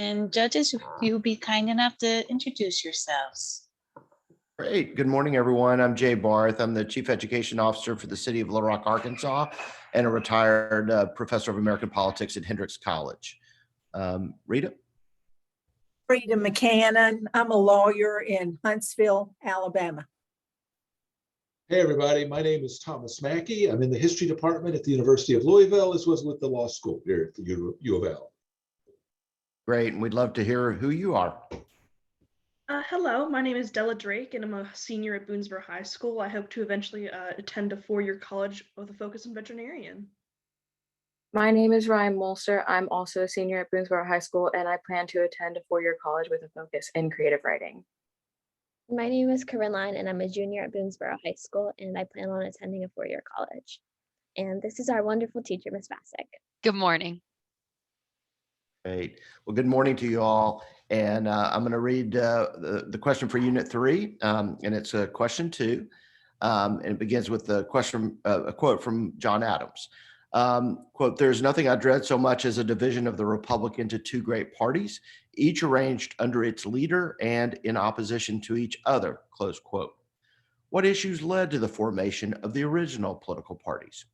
And judges, if you'll be kind enough to introduce yourselves. Great. Good morning, everyone. I'm Jay Barth. I'm the Chief Education Officer for the city of Little Rock, Arkansas, and a retired professor of American politics at Hendrix College. Rita? Rita McCannon. I'm a lawyer in Huntsville, Alabama. Hey, everybody. My name is Thomas Mackey. I'm in the history department at the University of Louisville, as well as with the law school here at the U of L. Great. And we'd love to hear who you are. Hello, my name is Della Drake, and I'm a senior at Boonsboro High School. I hope to eventually attend a four-year college with a focus on veterinarian. My name is Ryan Molster. I'm also a senior at Boonsboro High School, and I plan to attend a four-year college with a focus in creative writing. My name is Corinne Line, and I'm a junior at Boonsboro High School, and I plan on attending a four-year college. And this is our wonderful teacher, Ms. Bassick. Good morning. Great. Well, good morning to you all. And I'm going to read the question for Unit 3, and it's question 2. And it begins with the question, a quote from John Adams. Quote, "There's nothing I dread so much as a division of the Republic into two great parties, each arranged under its leader and in opposition to each other," close quote. What issues led to the formation of the original political parties?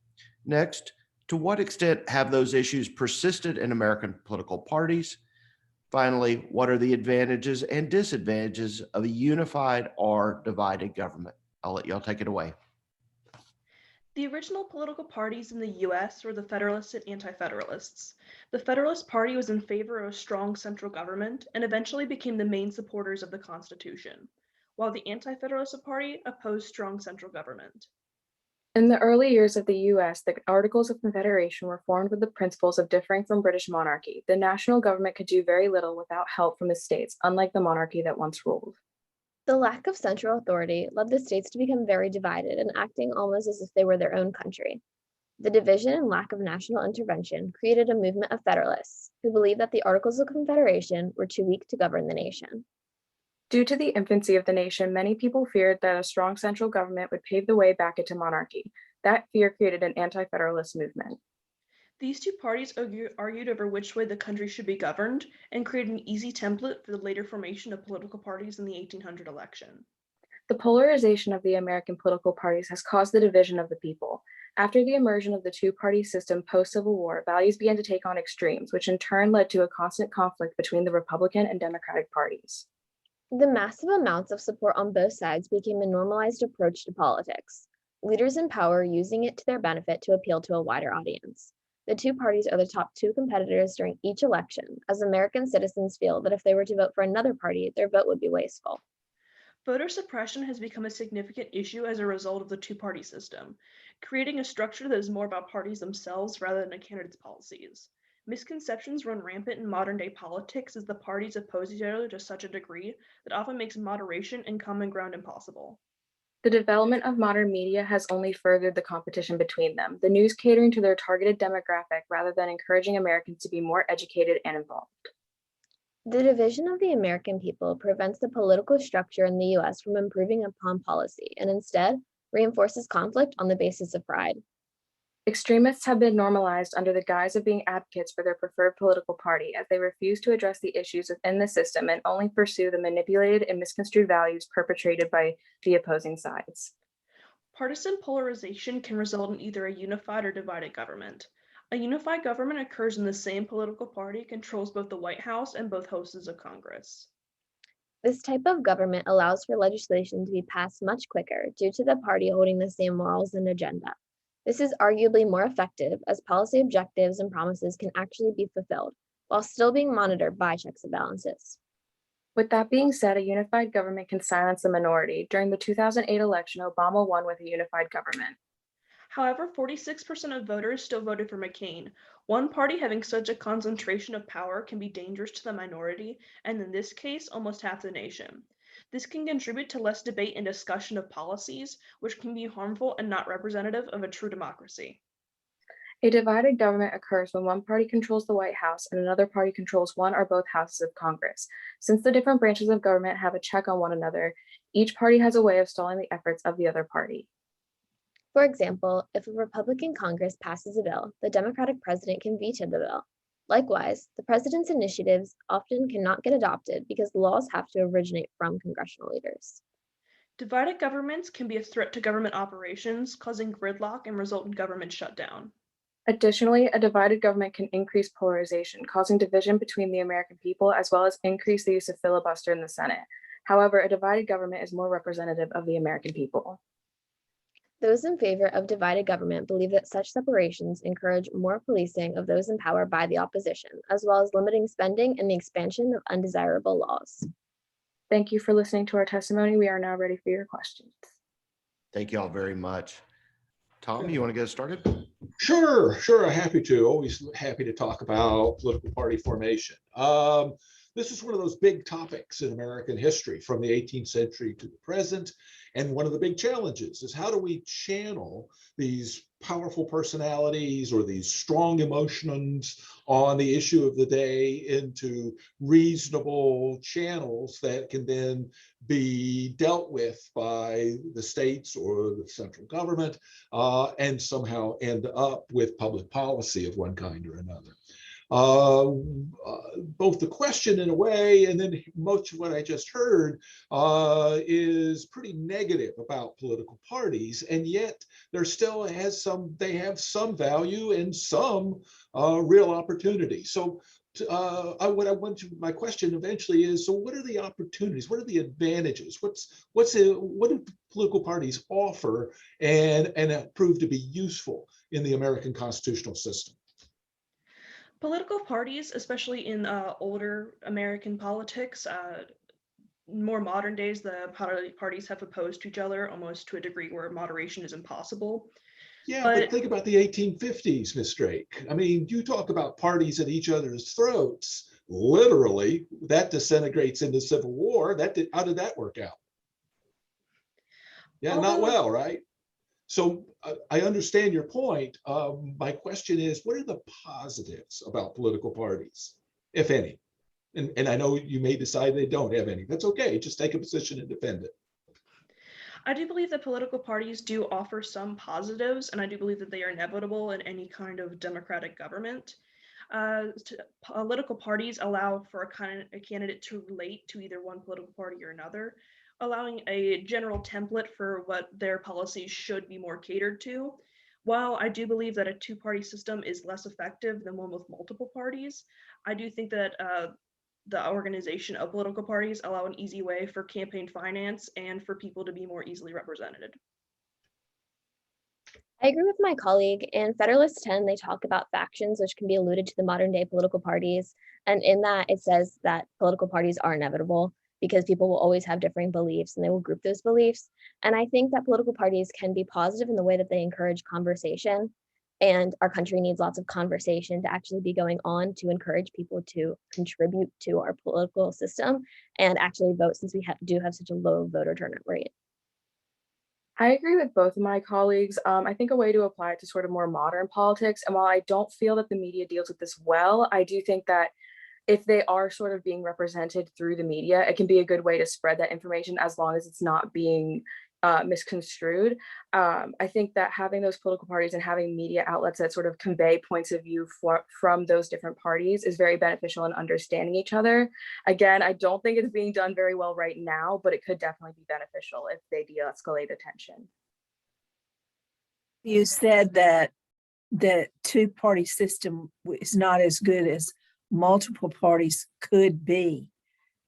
Next, to what extent have those issues persisted in American political parties? Finally, what are the advantages and disadvantages of a unified or divided government? I'll let y'all take it away. The original political parties in the U.S. were the Federalists and Anti-Federalists. The Federalist Party was in favor of a strong central government and eventually became the main supporters of the Constitution, while the Anti-Federalist Party opposed strong central government. In the early years of the US, the Articles of Confederation were formed with the principles of differing from British monarchy. The national government could do very little without help from the states, unlike the monarchy that once ruled. The lack of central authority led the states to become very divided and acting almost as if they were their own country. The division and lack of national intervention created a movement of Federalists who believed that the Articles of Confederation were too weak to govern the nation. Due to the infancy of the nation, many people feared that a strong central government would pave the way back into monarchy. That fear created an anti-federalist movement. These two parties argued over which way the country should be governed and created an easy template for the later formation of political parties in the 1800 election. The polarization of the American political parties has caused the division of the people. After the immersion of the two-party system post-Civil War, values began to take on extremes, which in turn led to a constant conflict between the Republican and Democratic parties. The massive amounts of support on both sides became a normalized approach to politics, leaders in power using it to their benefit to appeal to a wider audience. The two parties are the top two competitors during each election, as American citizens feel that if they were to vote for another party, their vote would be wasteful. Voter suppression has become a significant issue as a result of the two-party system, creating a structure that is more about parties themselves rather than a candidate's policies. Misconceptions run rampant in modern-day politics as the parties oppose each other to such a degree that often makes moderation and common ground impossible. The development of modern media has only furthered the competition between them, the news catering to their targeted demographic rather than encouraging Americans to be more educated and involved. The division of the American people prevents the political structure in the US from improving upon policy and instead reinforces conflict on the basis of pride. Extremists have been normalized under the guise of being advocates for their preferred political party as they refuse to address the issues within the system and only pursue the manipulated and misconstrued values perpetrated by the opposing sides. Partisan polarization can result in either a unified or divided government. A unified government occurs when the same political party controls both the White House and both houses of Congress. This type of government allows for legislation to be passed much quicker due to the party holding the same morals and agenda. This is arguably more effective as policy objectives and promises can actually be fulfilled while still being monitored by checks and balances. With that being said, a unified government can silence the minority. During the 2008 election, Obama won with a unified government. However, 46% of voters still voted for McCain. One party having such a concentration of power can be dangerous to the minority, and in this case, almost half the nation. This can contribute to less debate and discussion of policies, which can be harmful and not representative of a true democracy. A divided government occurs when one party controls the White House and another party controls one or both houses of Congress. Since the different branches of government have a check on one another, each party has a way of stalling the efforts of the other party. For example, if a Republican Congress passes a bill, the Democratic president can veto the bill. Likewise, the president's initiatives often cannot get adopted because laws have to originate from congressional leaders. Divided governments can be a threat to government operations, causing gridlock and result in government shutdown. Additionally, a divided government can increase polarization, causing division between the American people, as well as increase the use of filibuster in the Senate. However, a divided government is more representative of the American people. Those in favor of divided government believe that such separations encourage more policing of those in power by the opposition, as well as limiting spending and the expansion of undesirable laws. Thank you for listening to our testimony. We are now ready for your questions. Thank you all very much. Tom, you want to get started? Sure, happy to. Always happy to talk about political party formation. This is one of those big topics in American history from the 18th century to the present. And one of the big challenges is how do we channel these powerful personalities or these strong emotions on the issue of the day into reasonable channels that can then be dealt with by the states or the central government and somehow end up with public policy of one kind or another. Both the question in a way and then much of what I just heard is pretty negative about political parties, and yet there still they have some value and some real opportunity. So my question eventually is, so what are the opportunities? What are the advantages? What do political parties offer and prove to be useful in the American constitutional system? Political parties, especially in older American politics, more modern days, the parties have opposed to each other almost to a degree where moderation is impossible. Yeah, but think about the 1850s, Miss Drake. I mean, you talk about parties at each other's throats. Literally, that disintegrates into civil war. How did that work out? Yeah, not well, right? So I understand your point. My question is, what are the positives about political parties, if any? And I know you may decide they don't have any. That's okay. Just take a position and defend it. I do believe that political parties do offer some positives, and I do believe that they are inevitable in any kind of democratic government. Political parties allow for a candidate to relate to either one political party or another, allowing a general template for what their policies should be more catered to. While I do believe that a two-party system is less effective than one with multiple parties, I do think that the organization of political parties allow an easy way for campaign finance and for people to be more easily represented. I agree with my colleague. In Federalist 10, they talk about factions, which can be alluded to the modern day political parties. And in that, it says that political parties are inevitable because people will always have differing beliefs and they will group those beliefs. And I think that political parties can be positive in the way that they encourage conversation. And our country needs lots of conversation to actually be going on to encourage people to contribute to our political system and actually vote, since we do have such a low voter turnout rate. I agree with both of my colleagues. I think a way to apply it to sort of more modern politics, and while I don't feel that the media deals with this well, I do think that if they are sort of being represented through the media, it can be a good way to spread that information as long as it's not being misconstrued. I think that having those political parties and having media outlets that sort of convey points of view from those different parties is very beneficial in understanding each other. Again, I don't think it's being done very well right now, but it could definitely be beneficial if they de-escalate the tension. You said that the two-party system is not as good as multiple parties could be.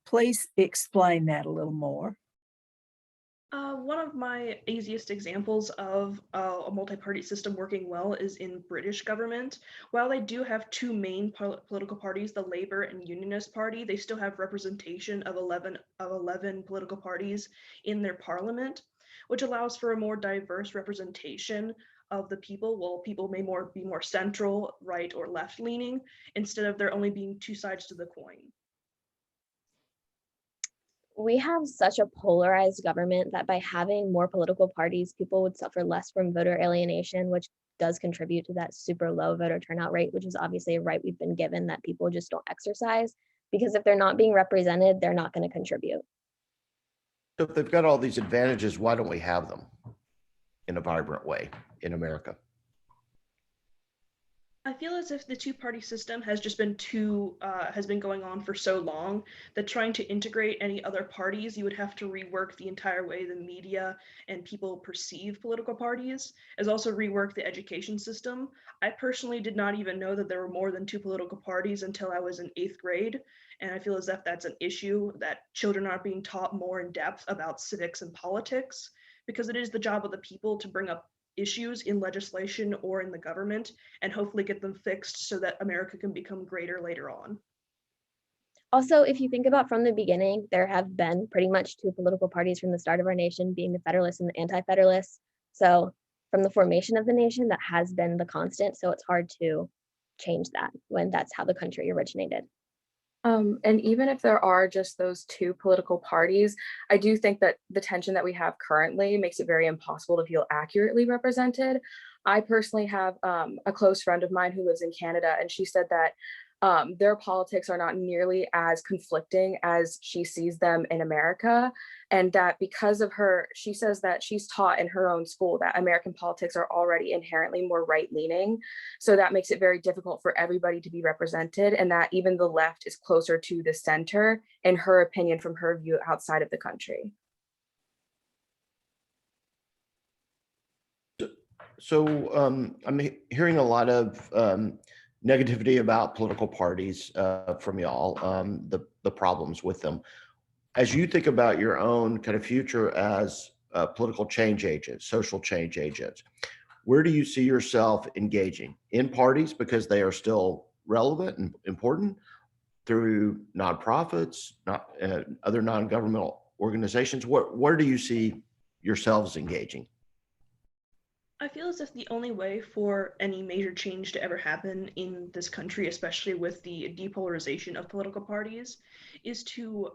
Please explain that a little more. One of my easiest examples of a multi-party system working well is in British government. While they do have two main political parties, the Labour and Unionist Party, they still have representation of 11 political parties in their parliament, which allows for a more diverse representation of the people. Well, people may be more central, right, or left-leaning, instead of there only being two sides to the coin. We have such a polarized government that by having more political parties, people would suffer less from voter alienation, which does contribute to that super low voter turnout rate, which is obviously a right we've been given that people just don't exercise, because if they're not being represented, they're not going to contribute. So if they've got all these advantages, why don't we have them in a vibrant way in America? I feel as if the two-party system has just been has been going on for so long that trying to integrate any other parties, you would have to rework the entire way the media and people perceive political parties, as also rework the education system. I personally did not even know that there were more than two political parties until I was in 8th grade, and I feel as if that's an issue that children aren't being taught more in depth about civics and politics, because it is the job of the people to bring up issues in legislation or in the government and hopefully get them fixed so that America can become greater later on. Also, if you think about from the beginning, there have been pretty much two political parties from the start of our nation, being the Federalists and the Anti-Federalists. So from the formation of the nation, that has been the constant. So it's hard to change that when that's how the country originated. And even if there are just those two political parties, I do think that the tension that we have currently makes it very impossible to feel accurately represented. I personally have a close friend of mine who lives in Canada, and she said that their politics are not nearly as conflicting as she sees them in America. And that because of her, she says that she's taught in her own school that American politics are already inherently more right-leaning. So that makes it very difficult for everybody to be represented, and that even the left is closer to the center, in her opinion, from her view outside of the country. So I'm hearing a lot of negativity about political parties from y'all, the problems with them. As you think about your own kind of future as political change agents, social change agents, where do you see yourself engaging? In parties because they are still relevant and important, through nonprofits, other non-governmental organizations? Where do you see yourselves engaging? I feel as if the only way for any major change to ever happen in this country, especially with the depolarization of political parties, is to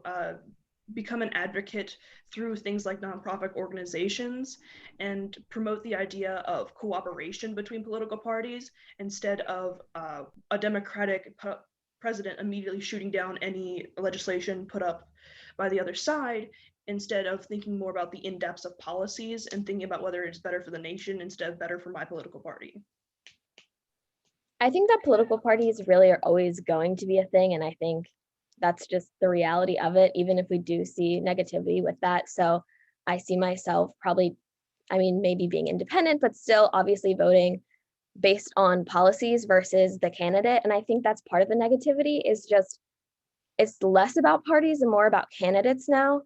become an advocate through things like nonprofit organizations and promote the idea of cooperation between political parties instead of a democratic president immediately shooting down any legislation put up by the other side, instead of thinking more about the in-depths of policies and thinking about whether it's better for the nation instead of better for my political party. I think that political parties really are always going to be a thing, and I think that's just the reality of it, even if we do see negativity with that. So I see myself probably, I mean, maybe being independent, but still obviously voting based on policies versus the candidate. And I think that's part of the negativity is just, it's less about parties and more about candidates now.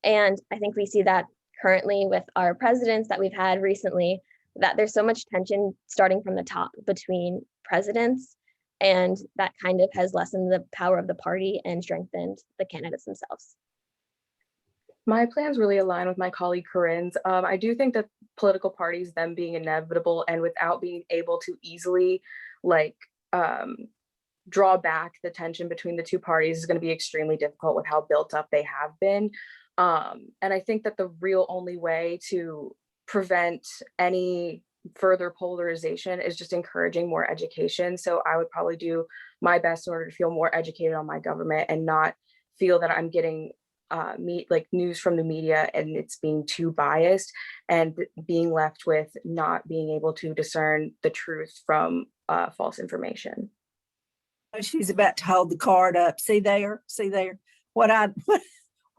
And I think we see that currently with our presidents that we've had recently, that there's so much tension starting from the top between presidents, and that kind of has lessened the power of the party and strengthened the candidates themselves. My plans really align with my colleague Corinne's. I do think that political parties, them being inevitable and without being able to easily like draw back the tension between the two parties, is going to be extremely difficult with how built up they have been. And I think that the real only way to prevent any further polarization is just encouraging more education. So I would probably do my best in order to feel more educated on my government and not feel that I'm getting news from the media and it's being too biased, and being left with not being able to discern the truth from false information. She's about to hold the card up. See there, what I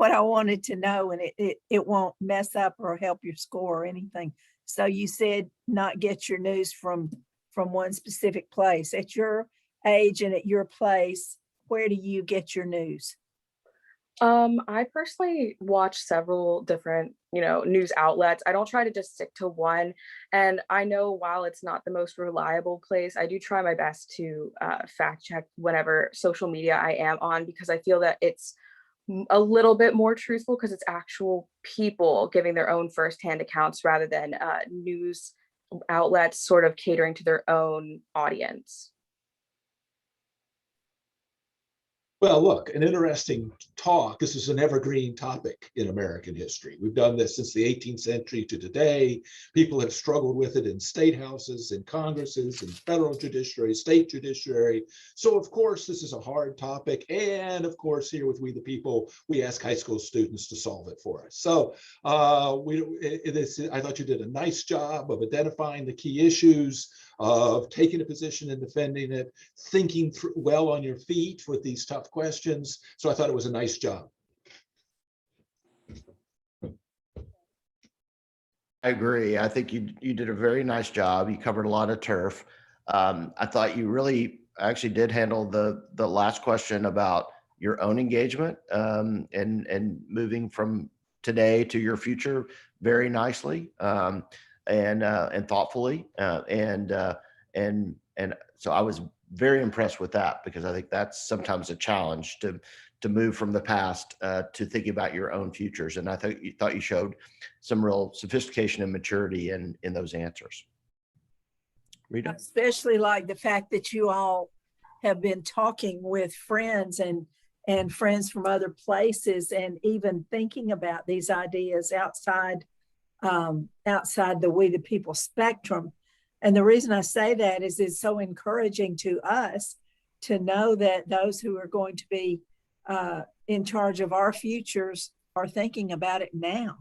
what I wanted to know, and it won't mess up or help your score or anything. So you said not get your news from one specific place. At your age and at your place, where do you get your news? I personally watch several different, news outlets. I don't try to just stick to one. And I know while it's not the most reliable place, I do try my best to fact check whatever social media I am on, because I feel that it's a little bit more truthful because it's actual people giving their own firsthand accounts rather than news outlets sort of catering to their own audience. Well, look, an interesting talk. This is an evergreen topic in American history. We've done this since the 18th century to today. People have struggled with it in state houses, in congresses, in federal judiciary, state judiciary. So of course, this is a hard topic. And of course, here with We the People, we ask high school students to solve it for us. So I thought you did a nice job of identifying the key issues. of taking a position and defending it, thinking well on your feet with these tough questions. So I thought it was a nice job. I agree. I think you did a very nice job. You covered a lot of turf. I thought you really actually did handle the last question about your own engagement and moving from today to your future very nicely and thoughtfully. And so I was very impressed with that, because I think that's sometimes a challenge to move from the past to thinking about your own futures. And I thought you showed some real sophistication and maturity in those answers. Rita? Especially like the fact that you all have been talking with friends and friends from other places, and even thinking about these ideas outside the We the People spectrum. And the reason I say that is it's so encouraging to us to know that those who are going to be in charge of our futures are thinking about it now.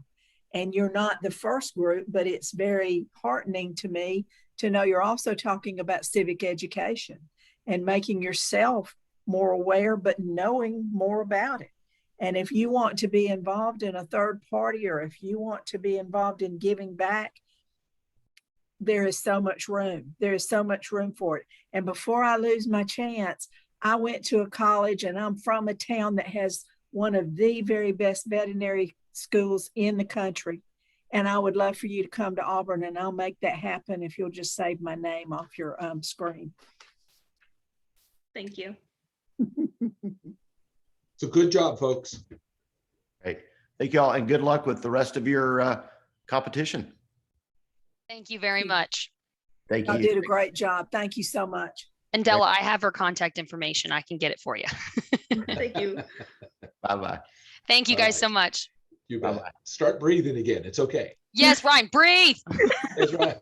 And you're not the first group, but it's very heartening to me to know you're also talking about civic education and making yourself more aware, but knowing more about it. And if you want to be involved in a third party, or if you want to be involved in giving back, there is so much room. There is so much room for it. And before I lose my chance, I went to a college, and I'm from a town that has one of the very best veterinary schools in the country. And I would love for you to come to Auburn, and I'll make that happen if you'll just save my name off your screen. Thank you. So good job, folks. Great. Thank you all, and good luck with the rest of your competition. Thank you very much. Thank I you. did a great job. Thank you so much. And Della, I have her contact information. I can get it for you. Thank you. Bye-bye. Thank you All guys right. so much. You bet. Bye-bye. Start breathing again. It's okay. Yes, Ryan, breathe. That's right.